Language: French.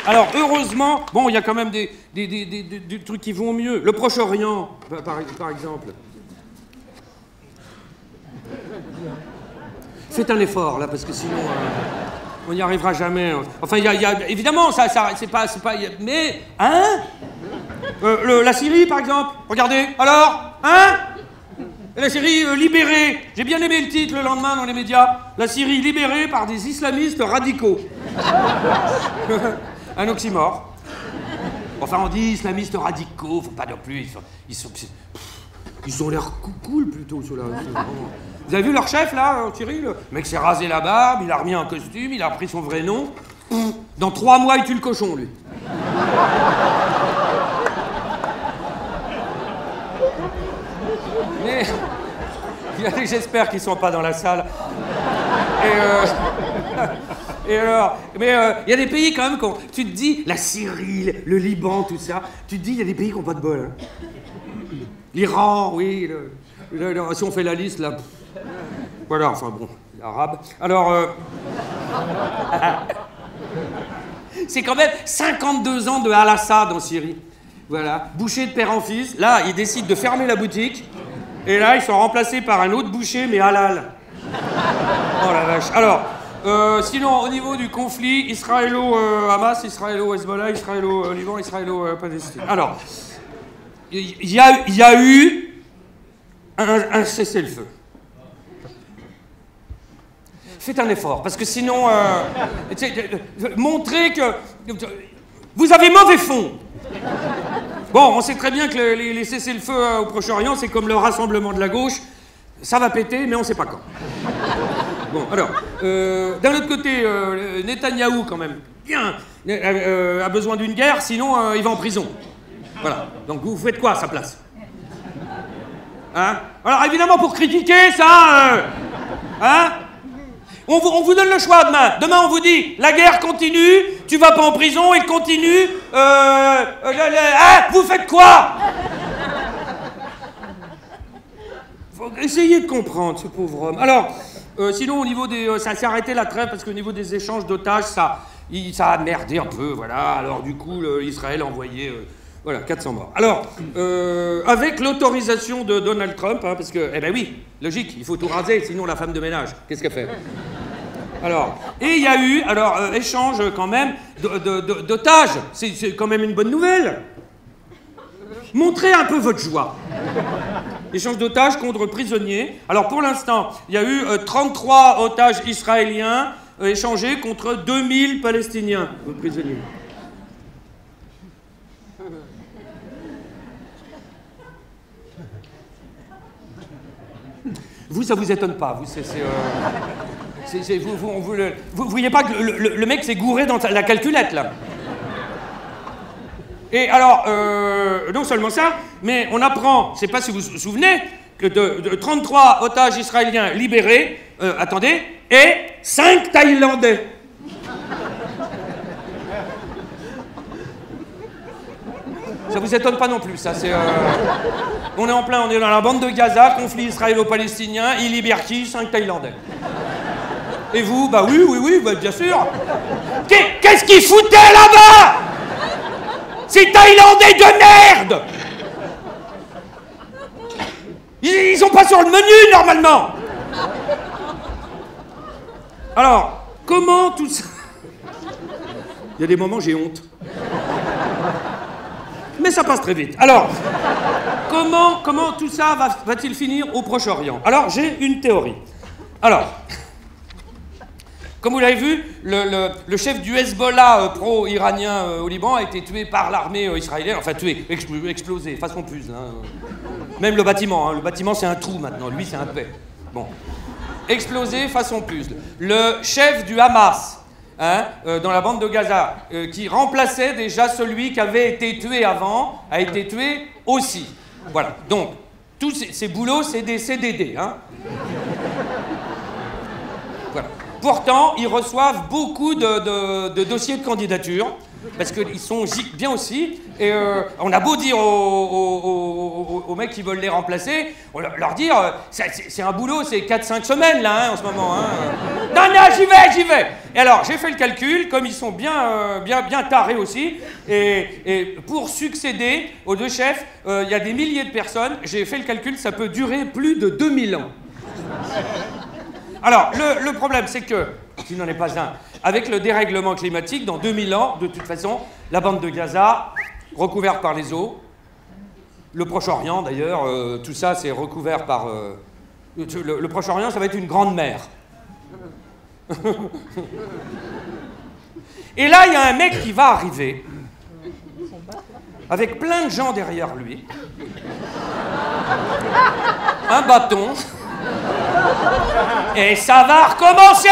Alors, heureusement, bon, il y a quand même des trucs qui vont mieux. Le Proche-Orient, par exemple. Faites un effort, là, parce que sinon, on n'y arrivera jamais. Enfin, évidemment, c'est pas... Mais, hein la Syrie, par exemple. Regardez, alors, hein la Syrie libérée. J'ai bien aimé le titre le lendemain dans les médias. La Syrie libérée par des islamistes radicaux. Un oxymore. Enfin, on dit islamistes radicaux, faut pas non plus. Ils ont l'air cool plutôt, ceux-là. Vous avez vu leur chef, là, en Syrie? Le mec s'est rasé la barbe, il a remis un costume, il a pris son vrai nom. Dans 3 mois, il tue le cochon, lui. Mais j'espère qu'ils sont pas dans la salle. Et alors, mais il y a des pays quand même tu te dis, la Syrie, le Liban, tout ça, tu te dis, il y a des pays qui n'ont pas de bol. Hein. L'Iran, oui, si on fait la liste, là, voilà, enfin bon, l'arabe. Alors, c'est quand même 52 ans de Al-Assad en Syrie. Voilà, boucher de père en fils. Là, ils décident de fermer la boutique. Et là, ils sont remplacés par un autre boucher, mais halal. Oh la vache. Alors, sinon, au niveau du conflit, israélo-Hamas, israélo-Hezbollah, israélo-Liban, israélo-Palestine. Alors, il y a eu un cessez-le-feu. Faites un effort, parce que sinon, montrez que vous avez mauvais fond. Bon, on sait très bien que les cessez-le-feu au Proche-Orient, c'est comme le rassemblement de la gauche. Ça va péter, mais on ne sait pas quand. Bon, alors, d'un autre côté, Netanyahou, quand même, bien, a besoin d'une guerre, sinon il va en prison. Voilà. Donc vous faites quoi à sa place? Hein? Alors, évidemment, pour critiquer ça, hein? On vous donne le choix demain. Demain, on vous dit, la guerre continue, tu vas pas en prison, il continue. Vous faites quoi? Faut essayer de comprendre, ce pauvre homme. Alors, sinon, au niveau des... ça s'est arrêté la trêve, parce qu'au niveau des échanges d'otages, ça a merdé un peu, voilà. Alors, du coup, Israël a envoyé... voilà, 400 morts. Alors, avec l'autorisation de Donald Trump, hein, parce que, eh ben oui, logique, il faut tout raser, sinon la femme de ménage, qu'est-ce qu'elle fait? Alors, et il y a eu, échange quand même d'otages. C'est quand même une bonne nouvelle. Montrez un peu votre joie. Échange d'otages contre prisonniers. Alors, pour l'instant, il y a eu 33 otages israéliens échangés contre 2000 Palestiniens prisonniers. Vous, ça vous étonne pas. Vous voyez pas que le mec s'est gouré dans la calculette, là. Et alors, non seulement ça, mais on apprend, je sais pas si vous vous souvenez, que de 33 otages israéliens libérés, attendez, et 5 Thaïlandais. Ça vous étonne pas non plus, ça, c'est... On est dans la bande de Gaza, conflit israélo-palestinien, il libère qui? 5 Thaïlandais. Et vous? Bah oui, bah, bien sûr. Qu'est-ce qu'ils foutaient là-bas? Ces Thaïlandais de merde! Ils sont pas sur le menu, normalement! Alors, comment tout ça... Il y a des moments, j'ai honte. Mais ça passe très vite. Alors, comment tout ça va-t-il finir au Proche-Orient? Alors, j'ai une théorie. Alors, comme vous l'avez vu, le chef du Hezbollah pro-iranien au Liban a été tué par l'armée israélienne. Enfin, tué, explosé, façon puzzle. Hein. Même le bâtiment. Hein. Le bâtiment, c'est un trou maintenant. Lui, c'est un paix. Bon. Explosé façon puzzle. Le chef du Hamas... Hein, dans la bande de Gaza, qui remplaçait déjà celui qui avait été tué avant, a été tué aussi. Voilà. Donc, tous ces boulots, c'est des CDD. Hein. Voilà. Pourtant, ils reçoivent beaucoup de dossiers de candidature. Parce qu'ils sont bien aussi. Et on a beau dire aux mecs qui veulent les remplacer, on leur dire, c'est un boulot, c'est 4-5 semaines là, hein, en ce moment. Hein. Non, j'y vais. Et alors, j'ai fait le calcul, comme ils sont bien tarés aussi, et pour succéder aux deux chefs, il y a des milliers de personnes, j'ai fait le calcul, ça peut durer plus de 2000 ans. Alors, le problème, c'est que, s'il n'en est pas un, avec le dérèglement climatique, dans 2000 ans, de toute façon, la bande de Gaza, recouverte par les eaux, le Proche-Orient d'ailleurs, tout ça c'est recouvert par... le Proche-Orient, ça va être une grande mer. Et là, il y a un mec qui va arriver, avec plein de gens derrière lui, un bâton, et ça va recommencer!